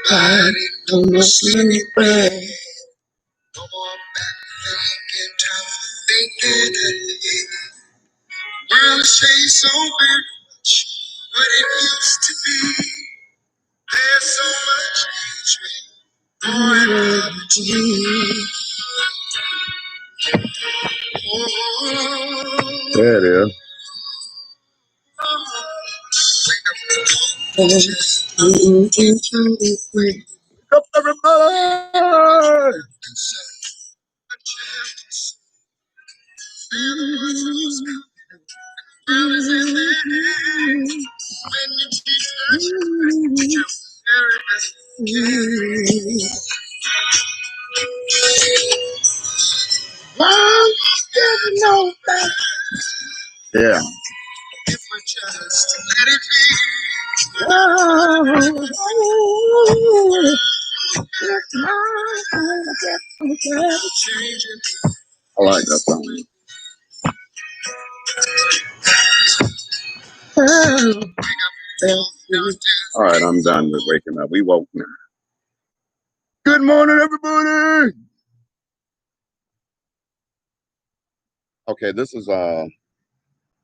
Body, no more sleeping. No more thinking, time thinking ahead. World has changed so very much, but it used to be. There's so much hatred. There it is. Up everybody! Yeah. I like that song. All right, I'm done with waking up. We woke now. Good morning, everybody. Okay, this is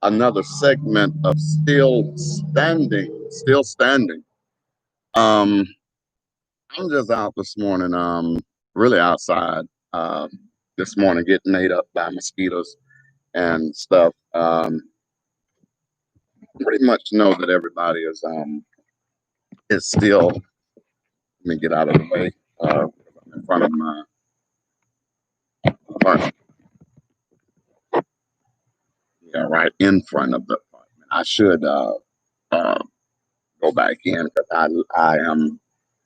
another segment of Still Standing. Still Standing. I'm just out this morning, really outside this morning, getting ate up by mosquitoes and stuff. Pretty much know that everybody is still. Let me get out of the way. I'm in front of my apartment. Yeah, right in front of the apartment. I should go back in because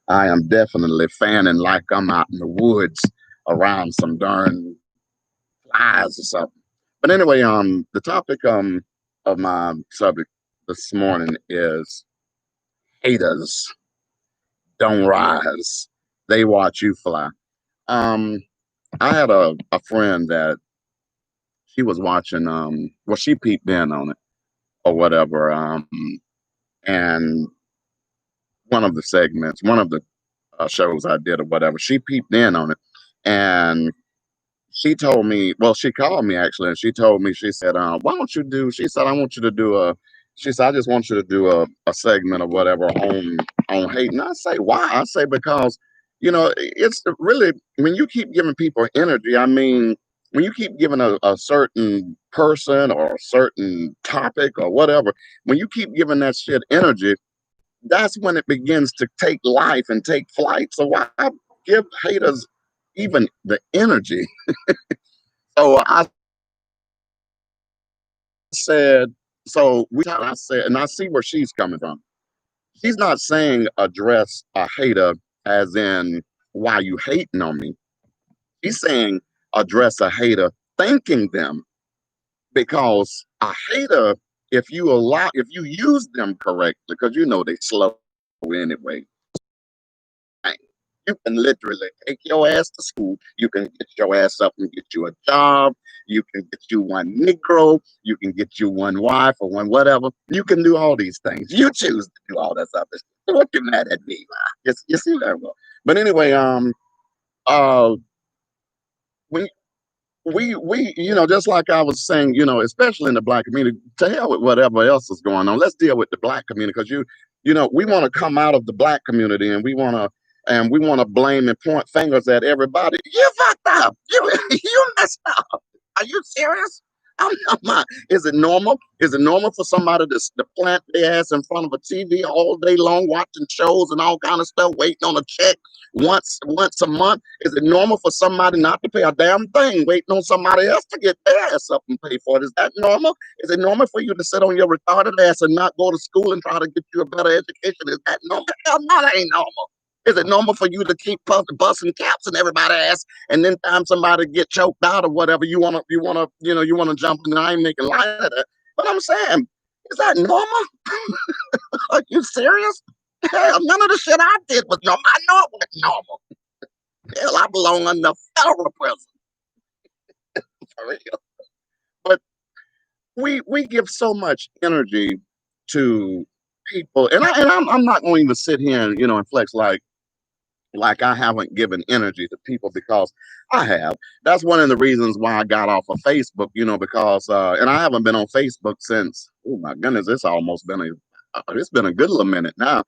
I am definitely fanning like I'm out in the woods around some darn flies or something. But anyway, the topic of my subject this morning is haters don't rise. They watch you fly. Um, I had a friend that she was watching well, she peeped in on it or whatever. And one of the segments, one of the shows I did or whatever, she peeped in on it. And she told me, well, she called me actually, and she told me, she said, why don't you do, she said, I want you to do she said, I just want you to do a segment or whatever on hate. And I say, why? I say, because, it's really, when you keep giving people energy, I mean, when you keep giving a certain person or a certain topic or whatever, when you keep giving that shit energy, that's when it begins to take life and take flight. So why give haters even the energy? So I said, I said, and I see where she's coming from. She's not saying address a hater as in why you hating on me. She's saying address a hater thanking them, because a hater, if you use them correctly, because they slow anyway. You can literally take your ass to school. You can get your ass up and get you a job. You can get you one Negro. You can get you one wife or one whatever. You can do all these things. You choose to do all that stuff. So what you mad at me? You see that well. But anyway, uh, we just like I was saying, especially in the black community, to hell with whatever else is going on. Let's deal with the black community, because we want to come out of the black community, and we want to blame and point fingers at everybody. You fucked up. You messed up. Are you serious? I'm not. Is it normal? Is it normal for somebody to plant their ass in front of a TV all day long, watching shows and all kind of stuff, waiting on a check once a month? Is it normal for somebody not to pay a damn thing, waiting on somebody else to get their ass up and pay for it? Is that normal? Is it normal for you to sit on your retarded ass and not go to school and try to get you a better education? Is that normal? Hell no, that ain't normal. Is it normal for you to keep busting caps in everybody's ass, and then time somebody get choked out or whatever, you wanna jump in? I ain't making light of that, but I'm saying, is that normal? Are you serious? Hell, none of the shit I did was normal. I know it wasn't normal. Hell, I belong in the federal prison for real. But we give so much energy to people, and I'm not going to sit here and and flex like I haven't given energy to people, because I have. That's one of the reasons why I got off of Facebook, because and I haven't been on Facebook since, oh my goodness, it's been a good little minute now,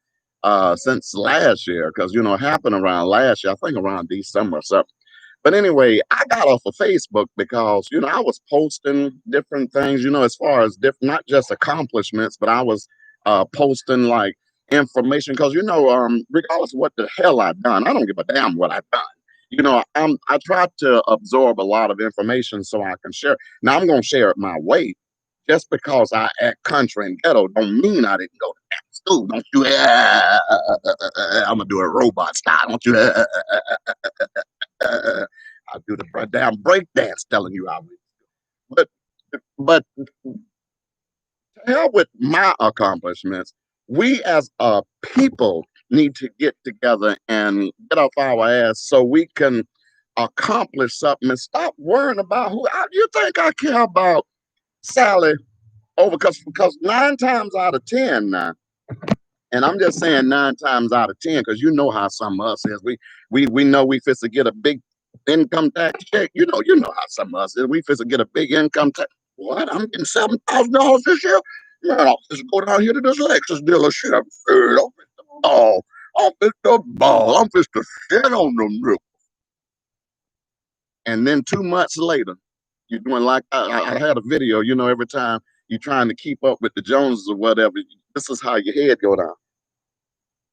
since last year, because it happened around last year, I think around December or something. But anyway, I got off of Facebook because, I was posting different things, as far as different, not just accomplishments, but I was posting like information, because, regardless of what the hell I've done, I don't give a damn what I've done. I try to absorb a lot of information so I can share. Now I'm gonna share it my way. Just because I act country and ghetto don't mean I didn't go to damn school. Don't you? I'm gonna do it robot style. Don't you? I do the damn break dance telling you I will. But but to hell with my accomplishments. We as a people need to get together and get off our ass so we can accomplish something and stop worrying about who you think I care about Sally over, because 9 times out of 10 now, and I'm just saying 9 times out of 10, because you know how some of us is. We know we fit to get a big income tax check. You know how some of us is. We fit to get a big income tax. What? I'm getting $7,000 this year. Man, I'll just go down here to this Lexus dealership. I'm fit the ball. I'm fit the ball. I'm fit to sit on them roof. And then 2 months later, you're doing like I had a video. Every time you're trying to keep up with the Joneses or whatever, this is how your head go down.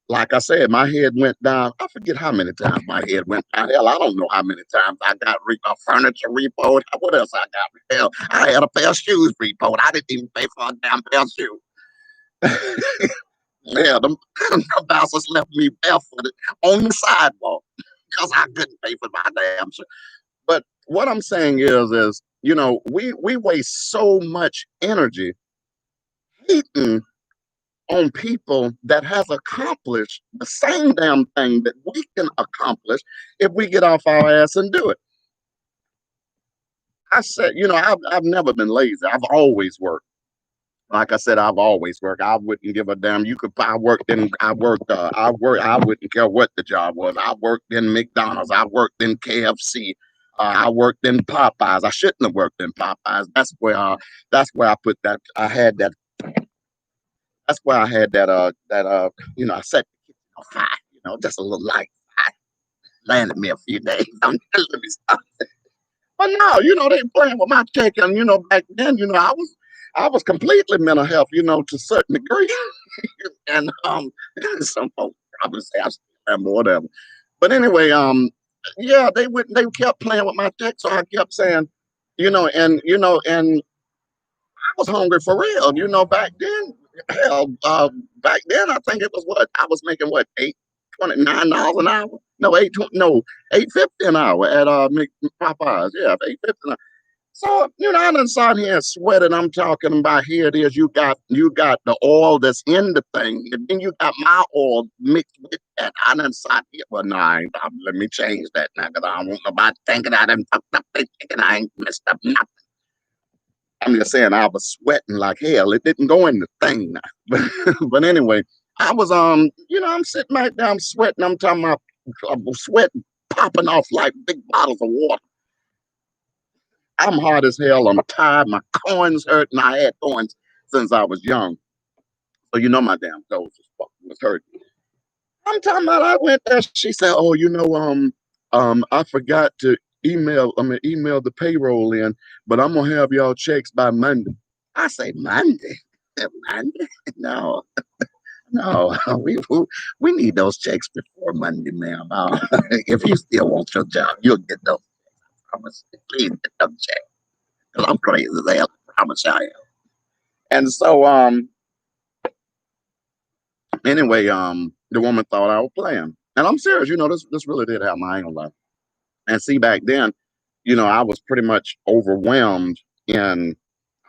Like I said, my head went down. I forget how many times my head went down. Hell, I don't know how many times I got furniture repoed. What else I got? Hell, I had a pair of shoes repoed. I didn't even pay for a damn pair of shoes. Yeah, the bouncers left me barefooted on the sidewalk because I couldn't pay for my damn shoes. But what I'm saying is, we waste so much energy hating on people that has accomplished the same damn thing that we can accomplish if we get off our ass and do it. I said, I've never been lazy. I've always worked. Like I said, I've always worked. I wouldn't give a damn. I wouldn't care what the job was. I worked in McDonald's. I worked in KFC. I worked in Popeyes. I shouldn't have worked in Popeyes. That's where I put that. I had that. That's where I had I set the kitchen on fire. Just a little light fire. Landed me a few days. Let me stop. But no, they playing with my check, and back then, I was completely mental health, to a certain degree, and some folks probably say I still am or whatever. But anyway, yeah, they kept playing with my check, so I kept saying, and I was hungry for real, back then. Hell, back then I think it was what I was making, what, $8.29 an hour? No, 8.50 an hour at Popeyes. Yeah, 8.50 an hour. So, I done sat here and sweated. I'm talking about, here it is. You got the oil that's in the thing, and then you got my oil mixed with that. I done sat here. Well, no, let me change that now, because I don't want nobody thinking I done fucked up. They thinking I ain't messed up nothing. I'm just saying I was sweating like hell. It didn't go in the thing now. But anyway, I was I'm sitting right there, I'm sweating. I'm talking about sweating popping off like big bottles of water. I'm hard as hell. I'm tired. My coins hurt, and I had coins since I was young. So my damn toes was hurting. I'm talking about I went there. She said, "Oh, I forgot to email the payroll in, but I'm gonna have y'all checks by Monday." I say, Monday? Monday? No, no. We need those checks before Monday, ma'am. If you still want your job, you'll get those. I promise. Please get them checks. Because I'm crazy as hell. I promise I am. And so anyway, the woman thought I was playing. And I'm serious, this really did happen. I ain't gonna lie. And see, back then, I was pretty much overwhelmed in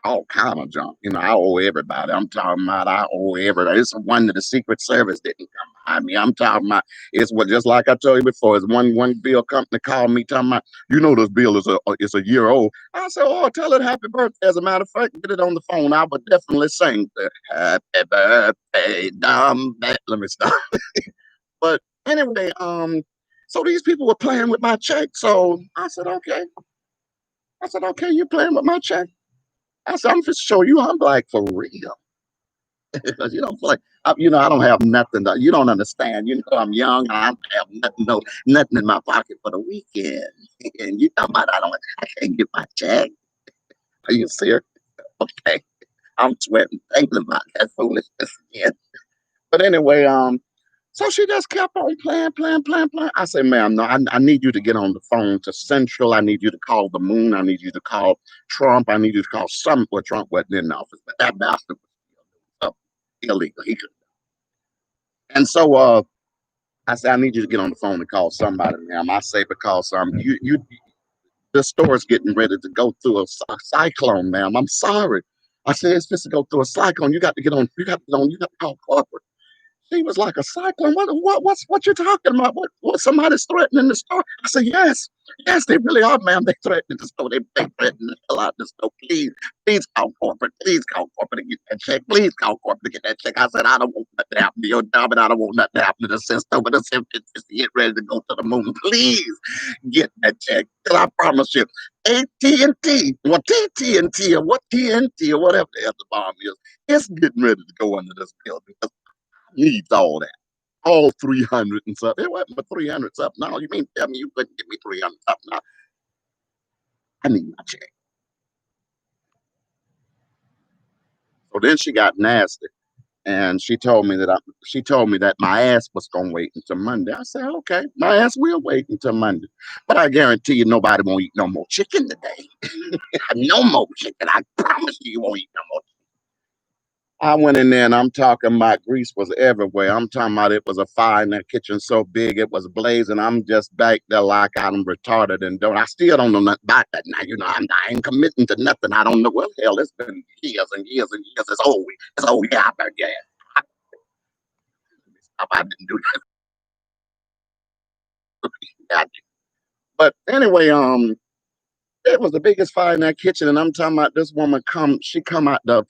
all kind of junk. I owe everybody. I'm talking about I owe everybody. It's one that the Secret Service didn't come behind me. I'm talking about it's what just like I told you before. It's one bill company called me talking about, this bill is a year old. I said, oh, tell it happy birthday. As a matter of fact, get it on the phone. I would definitely sing the happy birthday, let me stop. But anyway, so these people were playing with my check. So I said, okay. You playing with my check? I said, I'm just show you I'm black for real. Because like I don't have nothing. You don't understand. I'm young and I don't have nothing, nothing in my pocket for the weekend. And you talking about I can't get my check. Are you serious? Okay. I'm sweating thinking about that foolishness again. But anyway, so she just kept on playing. I said, ma'am, no, I need you to get on the phone to Central. I need you to call the moon. I need you to call Trump. I need you to call some. Well, Trump wasn't in office, but that bastard was illegal. He could. And so I said, I need you to get on the phone and call somebody, ma'am. I say, because the store's getting ready to go through a cyclone, ma'am. I'm sorry. I said, it's just to go through a cyclone. You got to get on. You got to call corporate. She was like, a cyclone. What you talking about? What somebody's threatening the store? I said, yes, they really are, ma'am. They threatening the store. They threatening to fill out the store. Please call corporate. Please call corporate to get that check. Please call corporate to get that check. I said, I don't want nothing to happen to your job, and I don't want nothing to happen to the system. But the system is to get ready to go to the moon. Please get that check. Because I promise you, AT&T, or TNT, or what TNT, or whatever the hell the bomb is, it's getting ready to go under this building. Needs all that. All 300 and something. It wasn't but 300 something. No, you mean tell me you couldn't give me 300 something? No, I need my check. So then she got nasty and she told me that my ass was gonna wait until Monday. I said, okay, my ass will wait until Monday. But I guarantee you nobody won't eat no more chicken today. No more chicken. I promise you won't eat no more. I went in there and I'm talking about grease was everywhere. I'm talking about it was a fire in that kitchen so big it was blazing. I'm just back there like I'm retarded and I still don't know nothing about that now. I ain't committing to nothing. I don't know. Well, hell, it's been years and years and years. It's old. Yeah, I better gas. I didn't do that. But anyway, it was the biggest fire in that kitchen, and I'm talking about this woman she come out the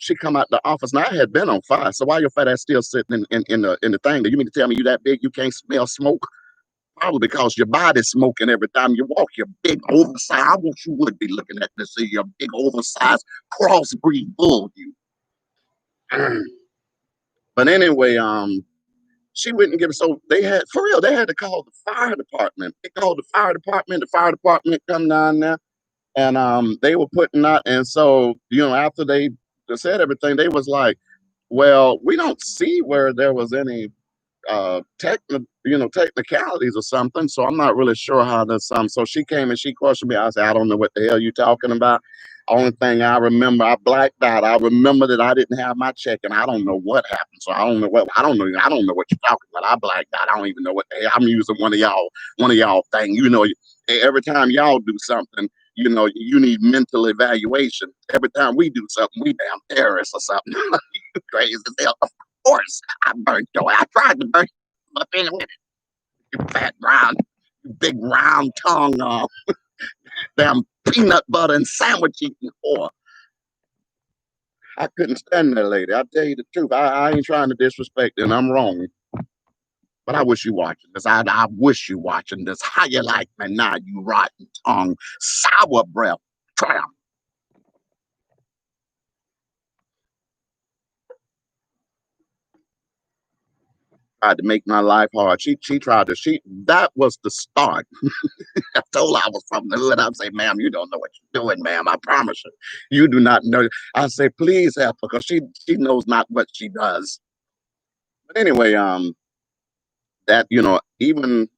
office. Now I had been on fire, so why your fat ass still sitting in the thing? Do you mean to tell me you that big you can't smell smoke? Probably because your body's smoking every time you walk. You're big oversized. I wish you would be looking at this. See, you're big oversized crossbreed bull. You. But anyway, she wouldn't give. So they had for real. They had to call the fire department. They called the fire department. The fire department come down there and they were putting out, and so after they said everything, they was like, well, we don't see where there was any technicalities or something, so I'm not really sure how that's so she came and she questioned me. I said, I don't know what the hell you talking about. Only thing I remember, I blacked out. I remember that I didn't have my check and I don't know what happened. So I don't know what you're talking about. I blacked out. I don't even know what the hell. I'm using one of y'all thing. Every time y'all do something, you need mental evaluation. Every time we do something, we damn terrorists or something. Crazy as hell. Of course, I burnt your. I tried to burn you up anyway. You fat brown, you big round tongue, damn peanut butter and sandwich eating whore. I couldn't stand that lady. I tell you the truth. I ain't trying to disrespect her, and I'm wrong. But I wish you watching this. I wish you watching this. How you like me now, you rotten tongue, sour breath, tramp. Tried to make my life hard. She tried to that was the start. I told her I was from the hood. I say, ma'am, you don't know what you're doing, ma'am. I promise you. You do not know. I say, please help her because she knows not what she does. But anyway, that even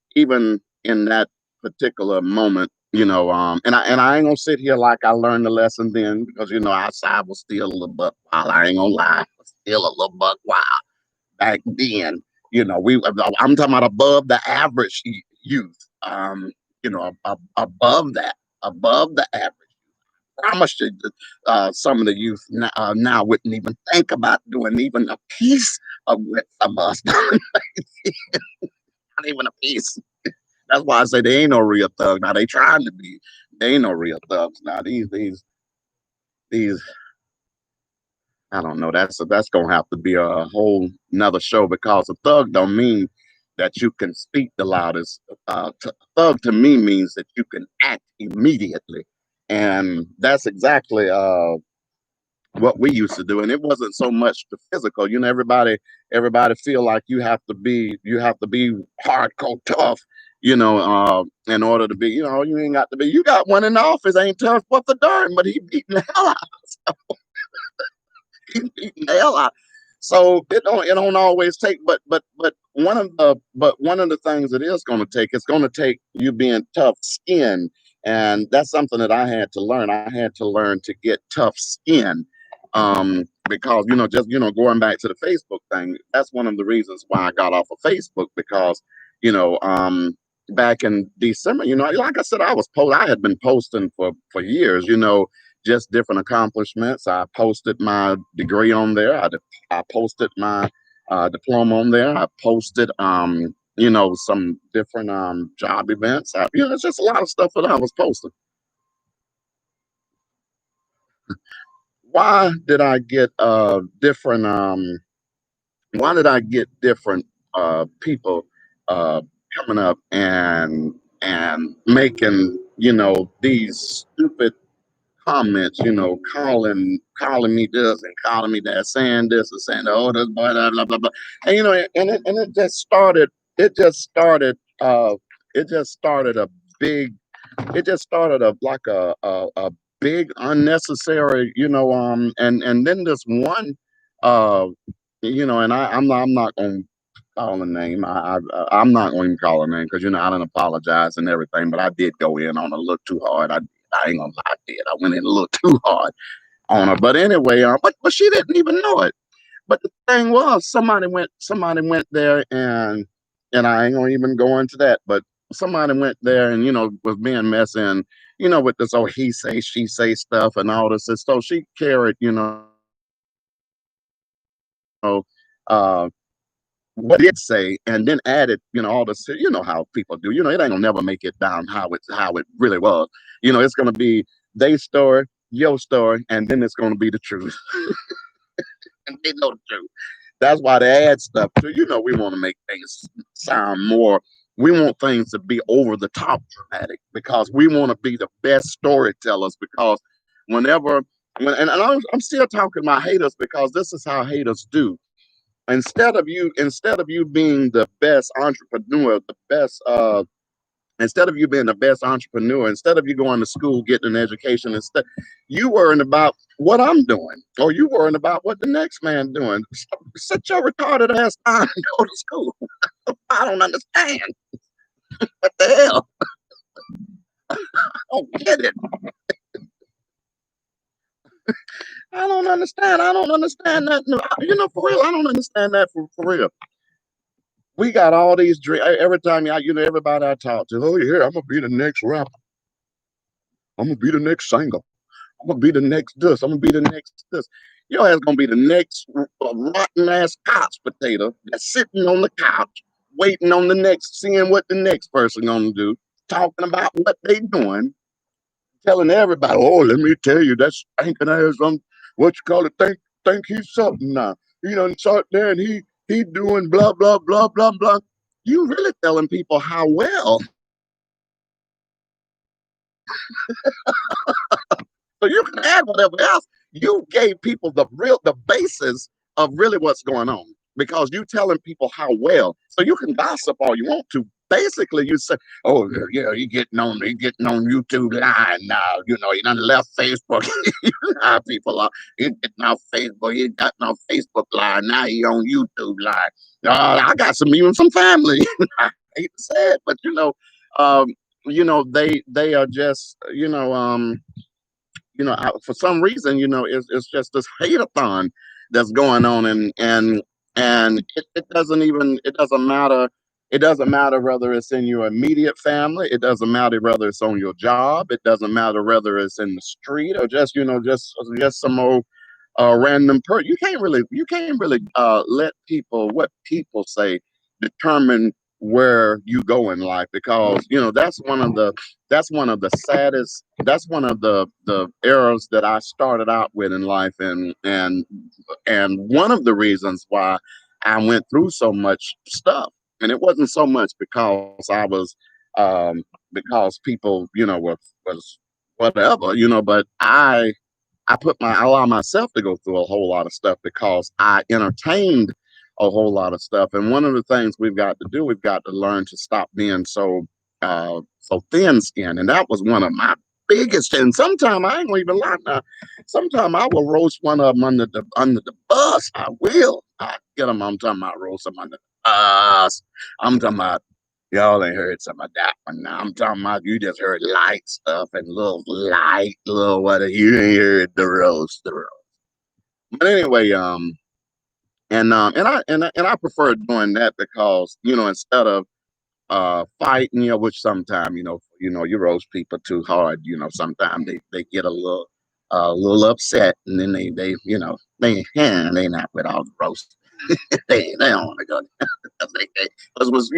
in that particular moment, and I ain't gonna sit here like I learned the lesson then because outside was still a little buck wild. I ain't gonna lie, was still a little buck wild back then. I'm talking about above the average youth. Above that, above the average. I promise you, that, some of the youth now wouldn't even think about doing even a piece of what some of us, not even a piece. That's why I say they ain't no real thug. Now they trying to be. They ain't no real thugs. Now these I don't know. That's gonna have to be a whole another show because a thug don't mean that you can speak the loudest. Thug to me means that you can act immediately, and that's exactly what we used to do. And it wasn't so much the physical. Everybody feel like you have to be hardcore tough. In order to be, you ain't got to be. You got one in the office ain't tough but the darn, but he beating the hell out. He's beating the hell out. So it don't always take, but one of the things it is going to take, it's going to take you being tough skinned, and that's something that I had to learn. I had to learn to get tough skin, because just going back to the Facebook thing. That's one of the reasons why I got off of Facebook because you know back in December, like I said, I had been posting for years, just different accomplishments. I posted my degree on there. I posted my diploma on there. I posted some different job events. It's just a lot of stuff that I was posting. Why did I get different why did I get different people uh coming up and making these stupid comments, calling me this and calling me that, saying this and saying, oh, this boy, blah blah blah blah. And it just started. It just started. It just started a big. It just started a big unnecessary, and then this one, uh, and I'm not gonna call a name. I'm not going to call a name because I didn't apologize and everything, but I did go in on a little too hard. I ain't gonna lie, I did. I went in a little too hard on her. But anyway, but she didn't even know it. But the thing was, somebody went there, and I ain't gonna even go into that. But somebody went there and was being messy, and with this oh he say she say stuff and all this. And so she carried uh what it did say, and then added, all this. You know how people do. It ain't gonna never make it down how it really was. It's gonna be their story, your story, and then it's gonna be the truth, and they know the truth. That's why they add stuff to. We want to make things sound more. We want things to be over the top dramatic because we want to be the best storytellers. Because whenever I'm still talking about haters because this is how haters do. Instead of you being the best entrepreneur, instead of you being the best entrepreneur, instead of you going to school, getting an education, instead you worrying about what I'm doing, or you worrying about what the next man doing. Sit your retarded ass down and go to school. I don't understand. What the hell? I don't get it. I don't understand. I don't understand that. No, for real, I don't understand that for real. We got all these dreams. Every time everybody I talk to, oh yeah, I'm gonna be the next rapper. I'm gonna be the next singer. I'm gonna be the next this. I'm gonna be the next this. Your ass gonna be the next rotten ass couch potato that's sitting on the couch, waiting on the next, seeing what the next person gonna do, talking about what they doing, telling everybody, oh, let me tell you, that stinking ass, what you call it, think he's something now. He done sat there and he doing blah blah blah blah blah. You really telling people how well. So you can add whatever else. You gave people the basis of really what's going on because you telling people how well. So you can gossip all you want to. Basically, you say, "Oh yeah, he getting on YouTube Live now. He done left Facebook. You know how people are. He getting off Facebook. He gotten off Facebook Live. Now he on YouTube Live. I got even some family. I hate to say it, but um, they are just for some reason, it's just this hate-a-thon that's going on, and And it doesn't matter. It doesn't matter whether it's in your immediate family. It doesn't matter whether it's on your job. It doesn't matter whether it's in the street or just, just some old random person. You can't really let people, what people say, determine where you go in life, because that's one of the errors that I started out with in life, and one of the reasons why I went through so much stuff. And it wasn't so much because because people, was whatever, but I allow myself to go through a whole lot of stuff because I entertained a whole lot of stuff. And one of the things we've got to do, we've got to learn to stop being so thin skinned. And that was one of my biggest. And sometimes I ain't gonna even lie now. Sometimes I will roast one of them under the bus. I will. I get them. I'm talking about roast them under the bus. I'm talking about. Y'all ain't heard some of that one. Now I'm talking about, you just heard light stuff and little whatever. You ain't heard the roast. But anyway, and I prefer doing that because, instead of fighting, which sometimes, you roast people too hard, sometimes they get a little upset, and then they not with all the roast. They don't want to go because because was,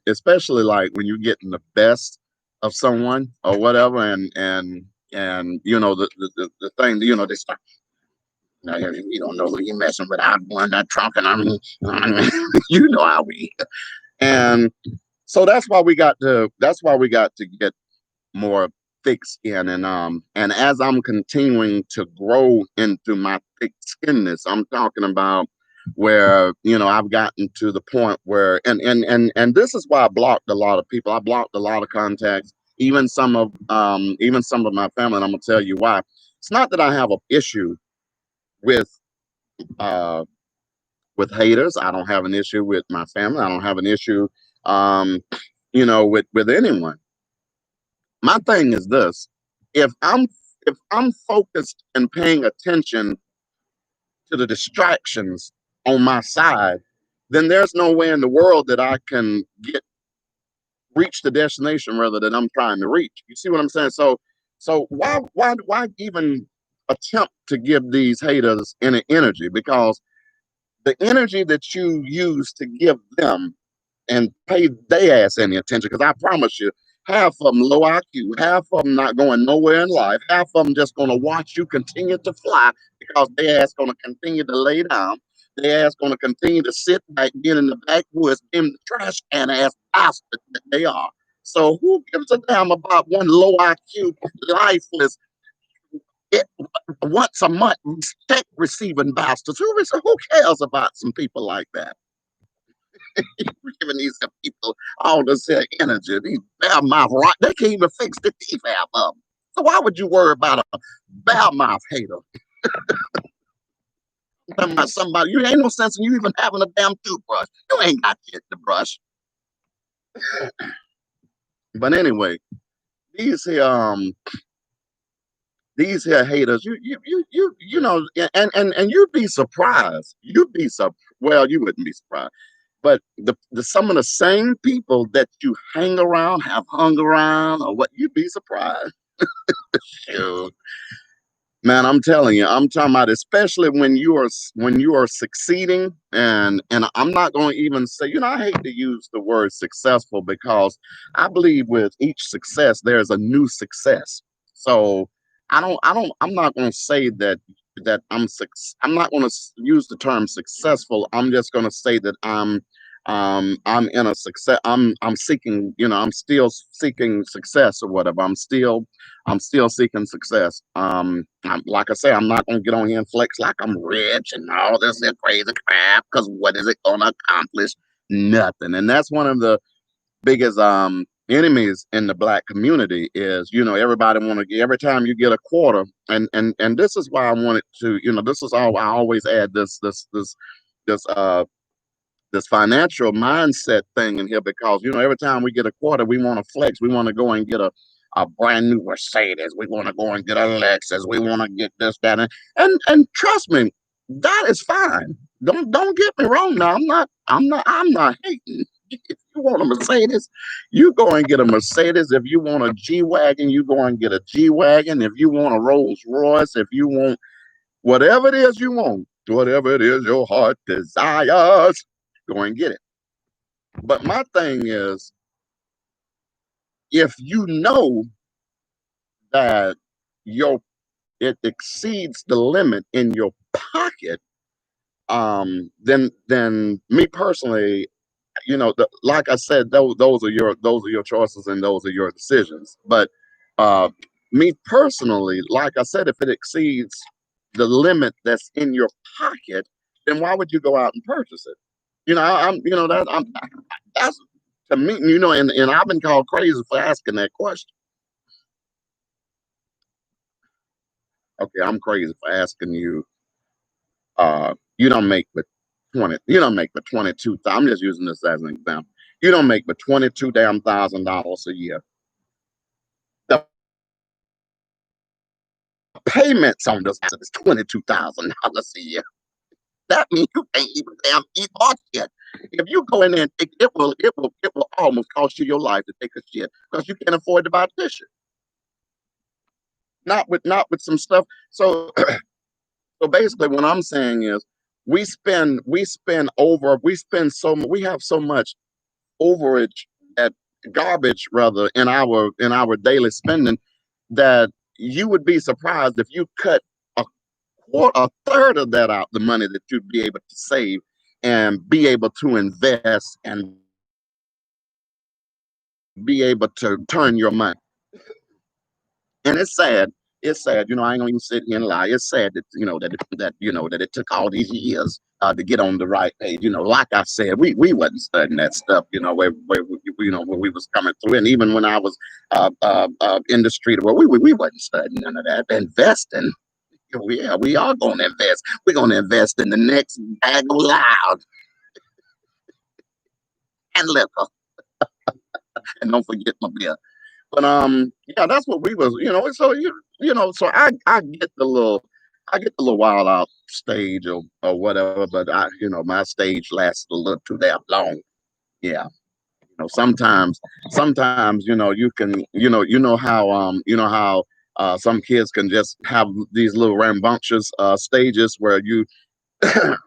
especially like when you're getting the best of someone or whatever, and the thing, they start. You don't know who you're messing with. I'm going that trunk, and you know how we. And so that's why we got to get more thick skin, and as I'm continuing to grow into my thick skinness, I'm talking about where, I've gotten to the point where, and this is why I blocked a lot of people. I blocked a lot of contacts, even some of my family, and I'm gonna tell you why. It's not that I have an issue with uh with haters. I don't have an issue with my family. I don't have an issue um with anyone. My thing is this: if I'm focused and paying attention to the distractions on my side, then there's no way in the world that I can reach the destination rather than I'm trying to reach. You see what I'm saying? So why even attempt to give these haters any energy? Because the energy that you use to give them and pay their ass any attention. Because I promise you, half of them low IQ, half of them not going nowhere in life, half of them just going to watch you continue to fly because their ass going to continue to lay down. Their ass going to continue to sit back, being in the backwoods, being the trash can ass bastard that they are. So who gives a damn about one low IQ, lifeless, it, once a month respect receiving bastards? Who cares about some people like that? We're giving these people all this energy. These bad mouth right, they can't even fix the teeth half of them. So why would you worry about a bad mouth hater? Talking about somebody, you ain't no sense in you even having a damn toothbrush. You ain't got shit to brush. But anyway, these here these here haters, and you'd be surprised. Well, you wouldn't be surprised. But the some of the same people that you hang around, have hung around, or what, you'd be surprised. Shoot. Man, I'm telling you, I'm talking about, especially when you are succeeding, and I'm not going to even say, I hate to use the word successful because I believe with each success there's a new success. So I'm not going to say that I'm not going to use the term successful. I'm just going to say that I'm in a success. I'm seeking, I'm still seeking success or whatever. I'm still seeking success. Like I say, I'm not gonna get on here and flex like I'm rich and all this and crazy crap. Because what is it gonna accomplish? Nothing. And that's one of the biggest enemies in the black community is, everybody want to, every time you get a quarter, and this is why I wanted to, this is all I always add this this financial mindset thing in here, because every time we get a quarter, we want to flex. We want to go and get a brand new Mercedes. We want to go and get a Lexus. We want to get this, that, and trust me. That is fine. Don't get me wrong now. I'm not hating. If you want a Mercedes, you go and get a Mercedes. If you want a G Wagon, you go and get a G Wagon. If you want a Rolls Royce, if you want whatever it is you want, whatever it is your heart desires, go and get it. But my thing is, if you know that your it exceeds the limit in your pocket, then me personally, like I said, those are your choices and those are your decisions. But uh, me personally, like I said, if it exceeds the limit that's in your pocket, then why would you go out and purchase it? That's to me, and I've been called crazy for asking that question. Okay, I'm crazy for asking you. You don't make but 22. I'm just using this as an example. You don't make but 22 damn $1,000 a year. The payments on this house is $22,000 a year. That means you can't even damn eat or shit. If you go in there and it will almost cost you your life to take a shit because you can't afford to buy tissue. Not with some stuff. So basically what I'm saying is we have so much overage at garbage rather in our daily spending that you would be surprised if you cut a a third of that out, the money that you'd be able to save and be able to invest and be able to turn your money. And it's sad. It's sad. I ain't gonna even sit here and lie. It's sad that it took all these years to get on the right page. Like I said, we wasn't studying that stuff. When we was coming through, and even when I was in the street, well, we wasn't studying none of that. Investing, yeah, we are gonna invest. We're gonna invest in the next bag of loud and liquor, and don't forget my beer. But yeah, that's what we was, so so I get the little wild out stage or whatever, but my stage lasts a little too damn long. Yeah. Sometimes, you can, how some kids can just have these little rambunctious stages where you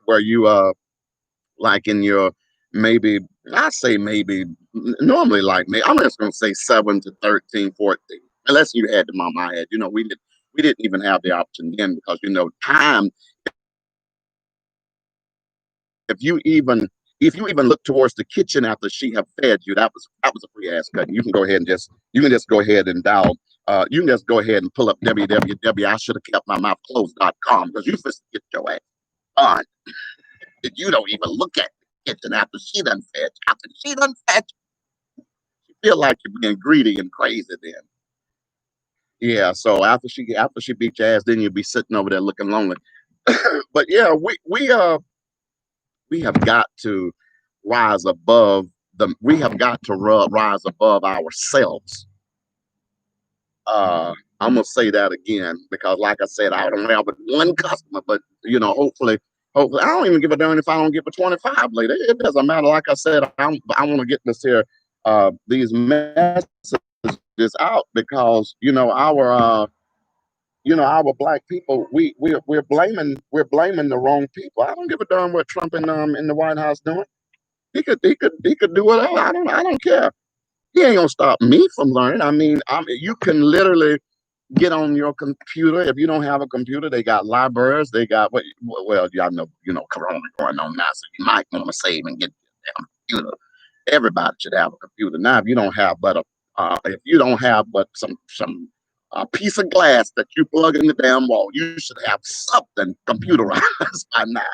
where you like in your maybe I say maybe normally like me. I'm just gonna say 7 to 13, 14. Unless you had them on my head. We didn't even have the option then because time, if you even if you even look towards the kitchen after she have fed you, that was a free ass cut. You can just go ahead and dial you can just go ahead and pull up www. I should have kept my mouth closed.com because you just get your ass on. That you don't even look at the kitchen after she done fetch. After she done fetch, you feel like you're being greedy and crazy then. Yeah, so after she beat your ass, then you'll be sitting over there looking lonely. But yeah, we have got to rise above ourselves. I'm gonna say that again because, like I said, I don't have but one customer, but hopefully, I don't even give a darn if I don't get for 25 later. It doesn't matter. Like I said, I want to get these messages out because our black people, we're blaming the wrong people. I don't give a darn what Trump in the White House doing. He could do whatever. I don't care. He ain't gonna stop me from learning. You can literally get on your computer. If you don't have a computer, they got libraries. They got well, y'all know, Corona going on now, so you might want to save and get a damn computer. Everybody should have a computer now. If you don't have but some piece of glass that you plug in the damn wall, you should have something computerized by now.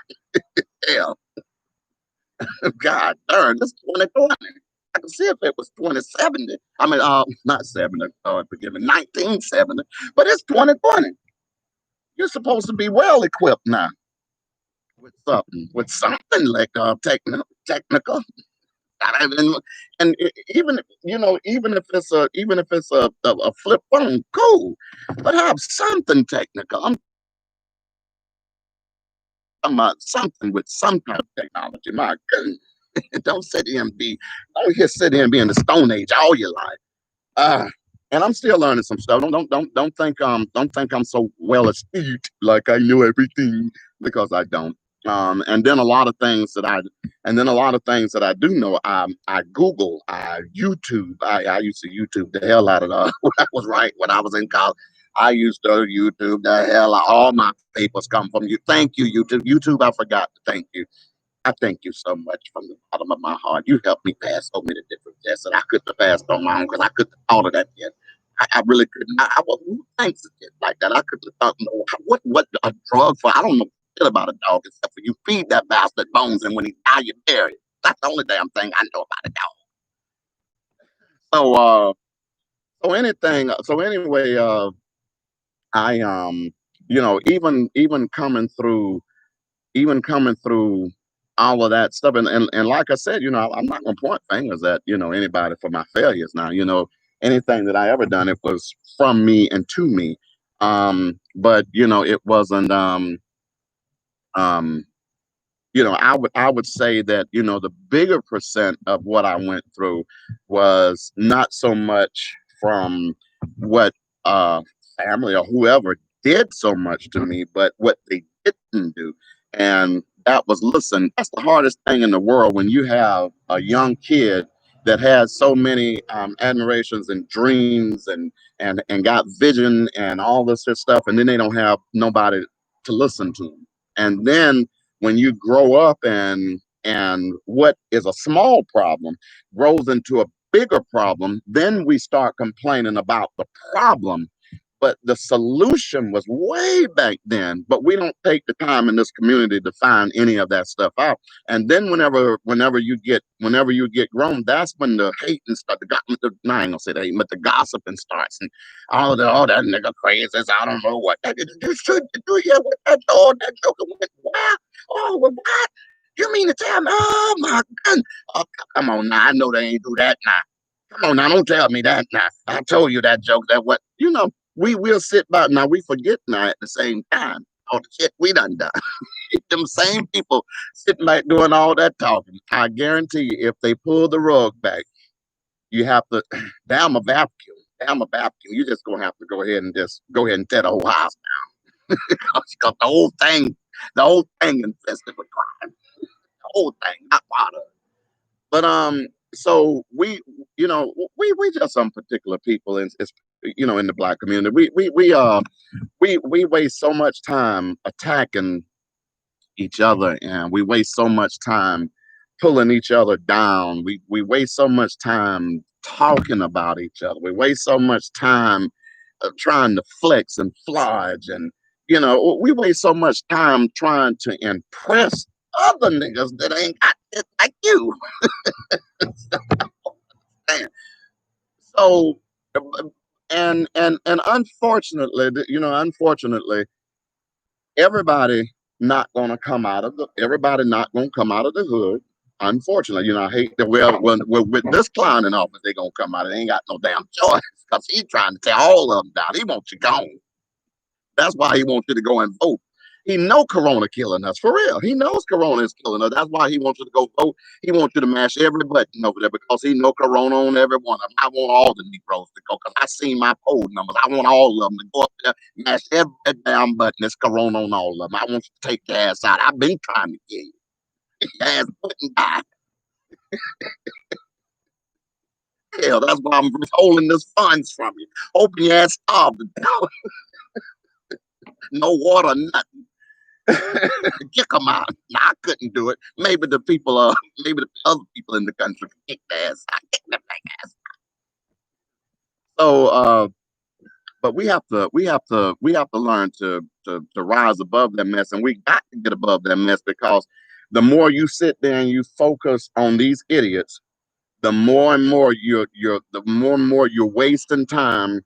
Hell, God darn, this 2020. I can see if it was 2070. I mean, not 70. Forgive me, 1970. But it's 2020. You're supposed to be well equipped now with something like technical. And even if it's a flip phone, cool. But have something technical. I'm something with some kind of technology. My goodness. Don't sit here and be, don't just sit here and be in the Stone Age all your life. Uh, and I'm still learning some stuff. Don't think I'm so well astute like I know everything, because I don't. And then a lot of things that I and then a lot of things that I do know, I Google, I YouTube. I used to YouTube the hell out of when I was when I was in college. I used to YouTube the hell out. All my papers come from you. Thank you, YouTube. YouTube, I forgot to thank you. I thank you so much from the bottom of my heart. You helped me pass so many different tests that I couldn't have passed on my own, because I couldn't have thought of that yet. I really couldn't. I was, who thinks of it like that? I couldn't have thought, no, what a drug for. I don't know shit about a dog except for you feed that bastard bones, and when he die, you bury it. That's the only damn thing I know about a dog. So so anyway, I even coming through all of that stuff, and like I said, I'm not gonna point fingers at anybody for my failures. Now, anything that I ever done, it was from me and to me. But it wasn't. Um, I would say that the bigger percent of what I went through was not so much from what family or whoever did so much to me, but what they didn't do. And that was, listen, that's the hardest thing in the world when you have a young kid that has so many admirations and dreams and got vision and all this stuff, and then they don't have nobody to listen to them. And then when you grow up and what is a small problem grows into a bigger problem, then we start complaining about the problem. But the solution was way back then. But we don't take the time in this community to find any of that stuff out. And then whenever you get grown, that's when the hating starts. No, I ain't gonna say that, but the gossiping starts, and all that nigga crazy. I don't know what. Did you hear what that joker went? Wow. Oh, well, what? You mean to tell me? Oh my God. Oh, come on now. I know they ain't do that now. Come on now, don't tell me that now. I told you that joke. That what we will sit back now. We forget now at the same time all the shit we done. Them same people sitting back doing all that talking. I guarantee you, if they pull the rug back, you have to damn a vacuum. Damn a vacuum. You just gonna have to go ahead and tear the whole house down. Because the whole thing infested with crime. The whole thing, not part of it. But so we just some particular people in the black community. We waste so much time attacking each other, and we waste so much time pulling each other down. We waste so much time talking about each other. We waste so much time trying to flex and flodge, and we waste so much time trying to impress other niggas that ain't got it like you. So, and unfortunately, everybody not gonna come out of the hood. Unfortunately, I hate that. Well, with this clown in office, they gonna come out. They ain't got no damn choice, because he's trying to tear all of them down. He wants you gone. That's why he wants you to go and vote. He know Corona killing us for real. He knows Corona is killing us. That's why he wants you to go vote. He wants you to mash every button over there, because he know Corona on every one of them. I want all the Negroes to go, because I seen my poll numbers. I want all of them to go up there, mash every damn button. There's Corona on all of them. I want you to take your ass out. I've been trying to get you. Your ass button die. Hell, that's why I'm withholding this funds from you. Hoping your ass starved to death. No water, nothing. Kick them out. Nah, I couldn't do it. Maybe the other people in the country can kick their ass out. Kick them big ass. So, but we have to learn to rise above that mess, and we got to get above that mess, because the more you sit there and you focus on these idiots, the more and more you're wasting time,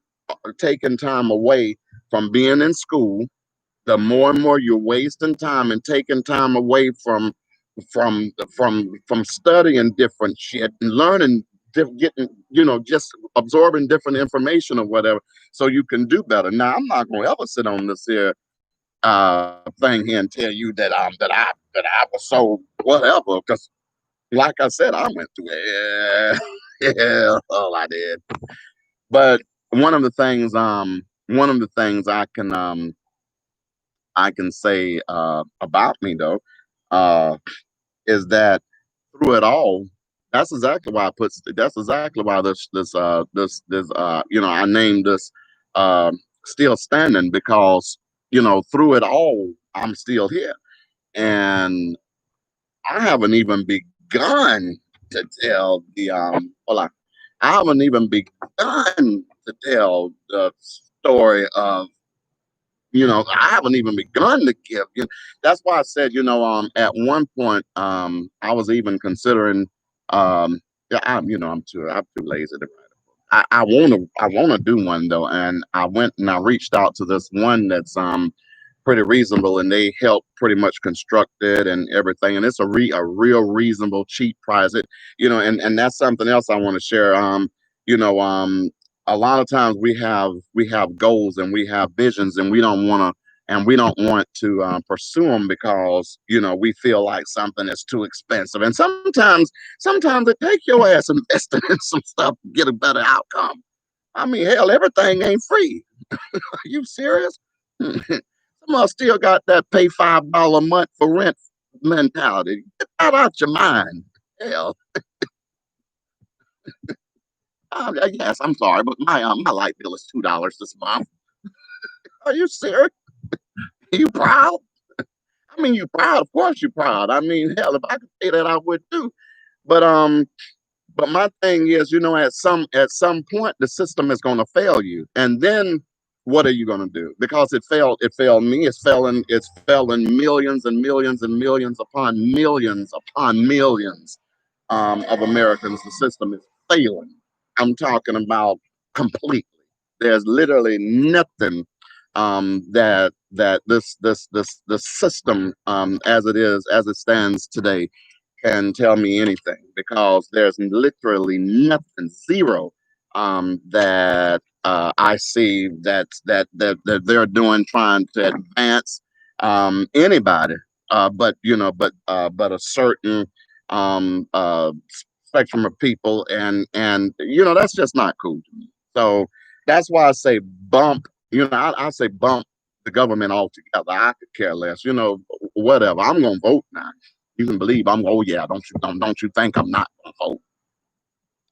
taking time away from being in school. The more and more you're wasting time and taking time away from studying different shit and learning, getting, just absorbing different information or whatever, so you can do better. Now, I'm not gonna ever sit on this here thing here and tell you that I was so whatever. Because like I said, I went through it. Yeah, all I did. But one of the things, one of the things I can say about me though, uh, is that through it all, that's exactly why I put. That's exactly why I named this still standing because through it all, I'm still here, and I haven't even begun to tell the I haven't even begun to tell the story of I haven't even begun to give. That's why I said, at one point, I was even considering, yeah, I'm too lazy to write. I want to do one though, and I went and I reached out to this one that's pretty reasonable, and they help pretty much construct it and everything, and it's a real reasonable, cheap price. And that's something else I want to share. You know, a lot of times we have goals and we have visions, and we don't want to pursue them because we feel like something is too expensive, and sometimes it take your ass investing in some stuff to get a better outcome. I mean, hell, everything ain't free. Are you serious? Some of us still got that pay $5 a month for rent mentality. Get that out your mind. Hell, yes, I'm sorry, but my light bill is $2 this month. Are you serious? You proud? I mean, you proud. Of course, you proud. I mean, hell, if I could pay that, I would too. But my thing is, at some point, the system is going to fail you, and then what are you going to do? Because it failed me. It's fell in millions and millions and millions upon millions of Americans. The system is failing. I'm talking about completely. There's literally nothing that this system as it stands today can tell me anything because there's literally nothing, zero, that I see that they're doing trying to advance anybody, but a certain spectrum of people, and that's just not cool to me. So that's why I say bump. I say bump the government altogether. I could care less. Whatever. I'm gonna vote now. You can believe I'm. Oh yeah, don't you think I'm not gonna vote?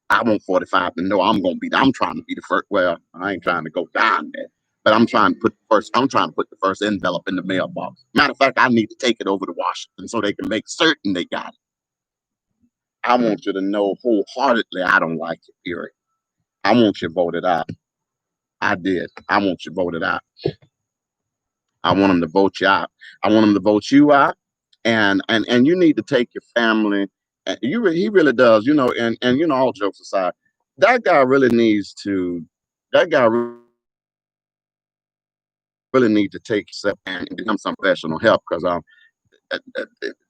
I want 45 to know I'm gonna be. I'm trying to be the first. Well, I ain't trying to go down there, but I'm trying to put the first. I'm trying to put the first envelope in the mailbox. Matter of fact, I need to take it over to Washington so they can make certain they got it. I want you to know wholeheartedly I don't like it. Period. I want you voted out. I did. I want you voted out. I want them to vote you out. I want them to vote you out, and you need to take your family. He really does, and all jokes aside, that guy really needs to. That guy really needs to take himself and become some professional help because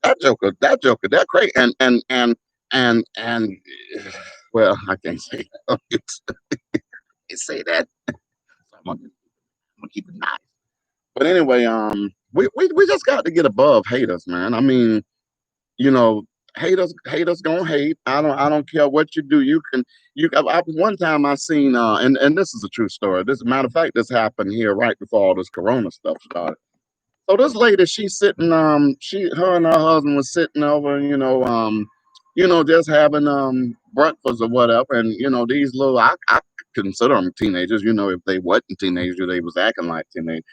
that joker, that crazy, and well, I can't say that. Can't say that. So I'm gonna keep it nice. But anyway, we just got to get above haters, man. I mean, you know, haters gonna hate. I don't care what you do. One time I seen and this is a true story. This matter of fact, this happened here right before all this corona stuff started. So this lady, she's sitting, her and her husband was sitting over, just having breakfast or whatever. And these little I consider them teenagers, if they wasn't teenagers, they was acting like teenagers.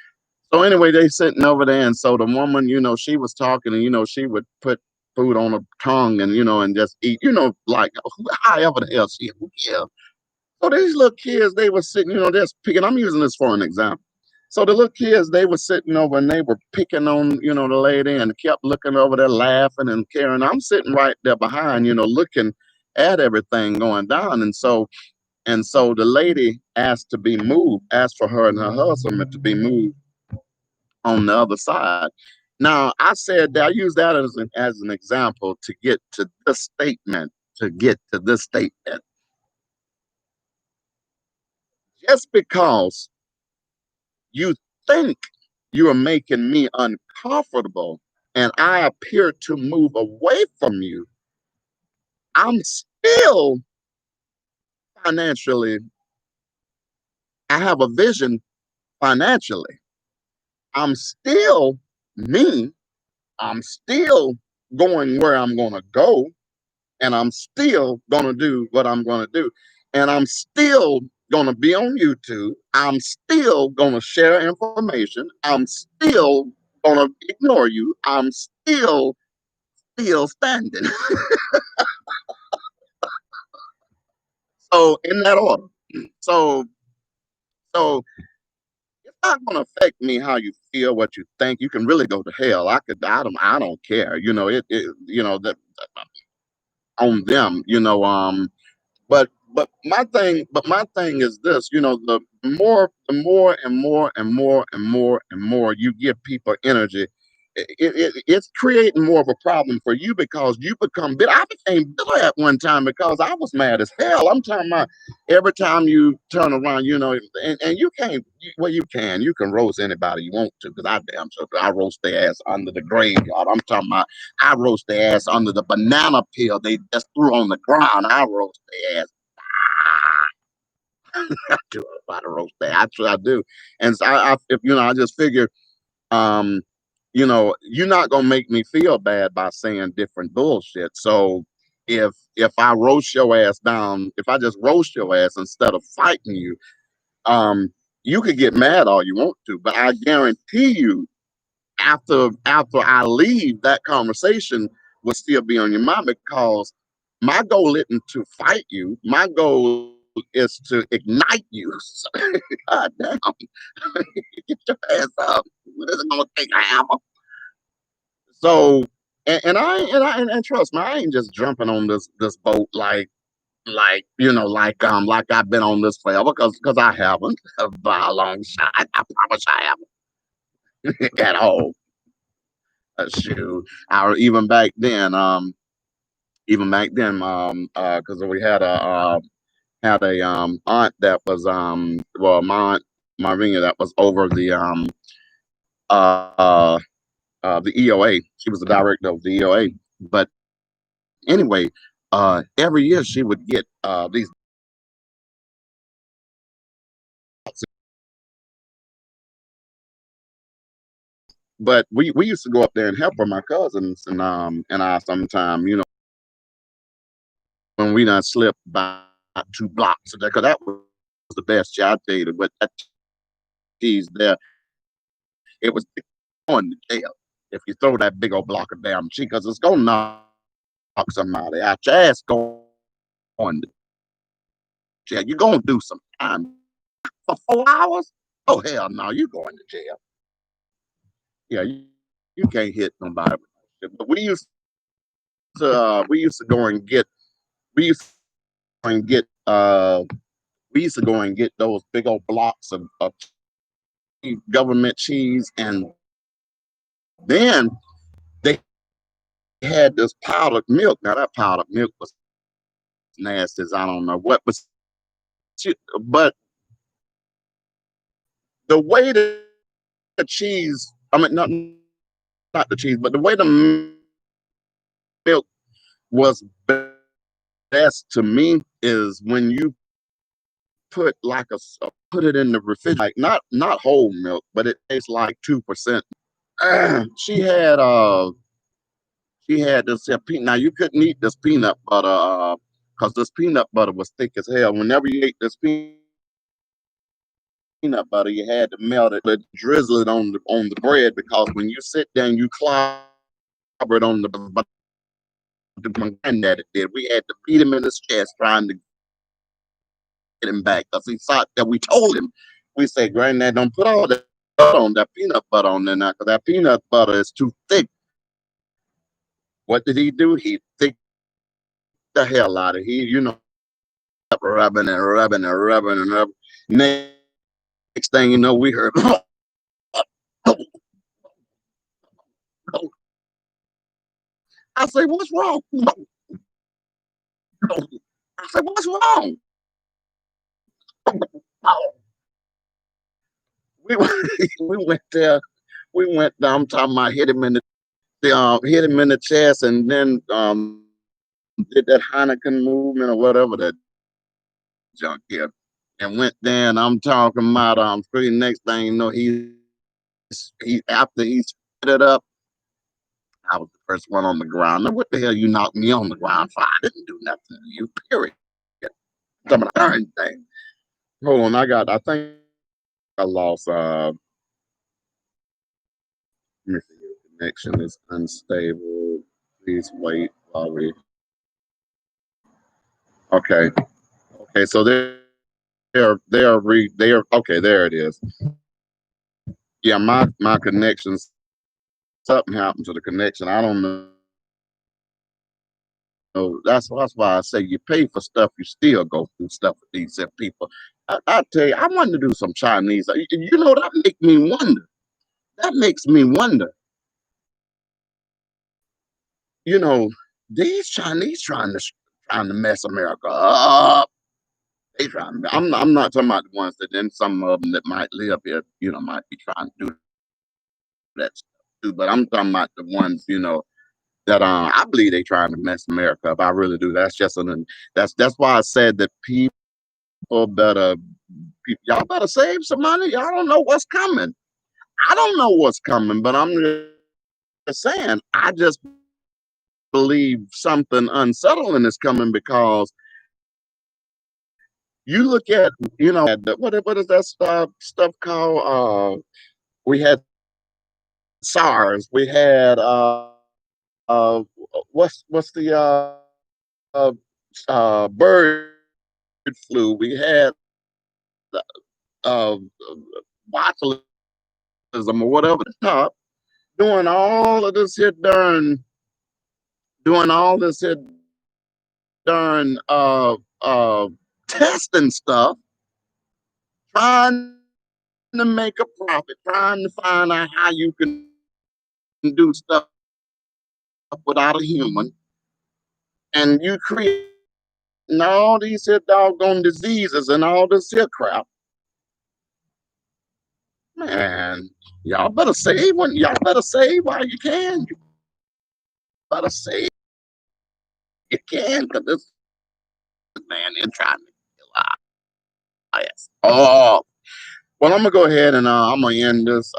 So anyway, they sitting over there, and so the woman, she was talking, and she would put food on her tongue, and just eat, like however the hell she, who cares? So these little kids, they were sitting, just picking. I'm using this for an example. So the little kids, they were sitting over and they were picking on, the lady, and kept looking over there, laughing and caring. I'm sitting right there behind, looking at everything going down, and so the lady asked for her and her husband to be moved on the other side. Now, I use that as an example to get to this statement. To get to this statement, just because you think you are making me uncomfortable and I appear to move away from you, I'm still financially, I have a vision financially. I'm still me. I'm still going where I'm going to go, and I'm still going to do what I'm going to do. And I'm still going to be on YouTube. I'm still going to share information. I'm still going to ignore you. I'm still standing. So in that order. So so it's not going to affect me how you feel, what you think. You can really go to hell. I don't care. That on them. But my thing is this, the more you give people energy, it's creating more of a problem for you because you become bitter. I became bitter at one time because I was mad as hell. I'm talking about every time you turn around, and you can't, well, you can roast anybody you want to, because I damn sure I roast their ass under the graveyard. I'm talking about I roast their ass under the banana peel they just threw on the ground. I roast their ass. I do a lot of roast that. Actually, I do. And so I just figure, um, you're not gonna make me feel bad by saying different bullshit. So if I roast your ass down, if I just roast your ass instead of fighting you, um, you could get mad all you want to, but I guarantee you, after I leave, that conversation will still be on your mind because my goal isn't to fight you. My goal is to ignite you. So, God damn, get your ass up. This is gonna take a hammer. So, and trust me, I ain't just jumping on this boat like I've been on this forever, because I haven't by a long shot. I promise I haven't at all. Shoot, because we had a aunt that was well, my aunt Marina, that was over uh the EOA. She was the director of the EOA. But anyway, every year she would get these. But we used to go up there and help her, my cousins, and I sometime, when we done slipped by 2 blocks, because that was the best cheese I tell you. But that cheese there, it was going to jail if you throw that big old block of damn cheese, because it's gonna knock somebody out. Your ass going to jail. You're gonna do some time for 4 hours. Oh hell no, you going to jail. Yeah, you can't hit nobody with that shit. But we used to go and get we used to go and get we used to go and get those big old blocks of government cheese, and then they had this powdered milk. Now that powdered milk was nasty as I don't know what, but the way the cheese, I mean, not the cheese, but the way the milk was best to me is when you put it in the refrigerator, like not whole milk, but it tastes like 2%. She had this peanut. Now you couldn't eat this peanut butter because this peanut butter was thick as hell. Whenever you ate this peanut butter, you had to melt it, drizzle it on the bread, because when you sit down, you clobber it on the but my granddaddy did. We had to beat him in his chest trying to get him back, because he thought that we told him. We said, Granddad, don't put all that peanut butter on there now, because that peanut butter is too thick. What did he do? He thick the hell out of it. Rubbing and rubbing and rubbing and rubbing. Next thing you know, we heard, I say, what's wrong? I said, what's wrong? We, we went there. we went down. I'm talking about hit him in the chest, and then did that Heineken movement or whatever that junk here, and went there. And I'm talking about screen. Next thing you know, he after he spit it up, I was the first one on the ground. Now, what the hell you knocked me on the ground for? I didn't do nothing to you. Period. Some of the darn thing. Hold on, I think I lost. Let me see. Your connection is unstable. Please wait while we. Okay. Okay. So they are okay. There it is. Yeah, my connections. Something happened to the connection. I don't know. That's why I say you pay for stuff, you still go through stuff with these people. I tell you, I want to do some Chinese. You know, that makes me wonder. That makes me wonder. You know, these Chinese trying to mess America up. They trying. I'm not talking about the ones that then some of them that might live here, might be trying to do that stuff too. But I'm talking about the ones, that I believe they trying to mess America up. I really do. That's why I said that better y'all better save some money. Y'all don't know what's coming. I don't know what's coming, but I'm just saying I just believe something unsettling is coming because you look at what is that stuff called? We had SARS. We had uh what's the uh bird flu. We had uh botulism or whatever the top, doing all of this here doing all this here darn testing stuff, trying to make a profit, trying to find out how you can do stuff without a human, and you create all these here doggone diseases and all this here crap. Man, y'all better save while you can. You better save you can, because this man is trying to kill our ass. Oh, well, I'm gonna go ahead and I'm gonna end this.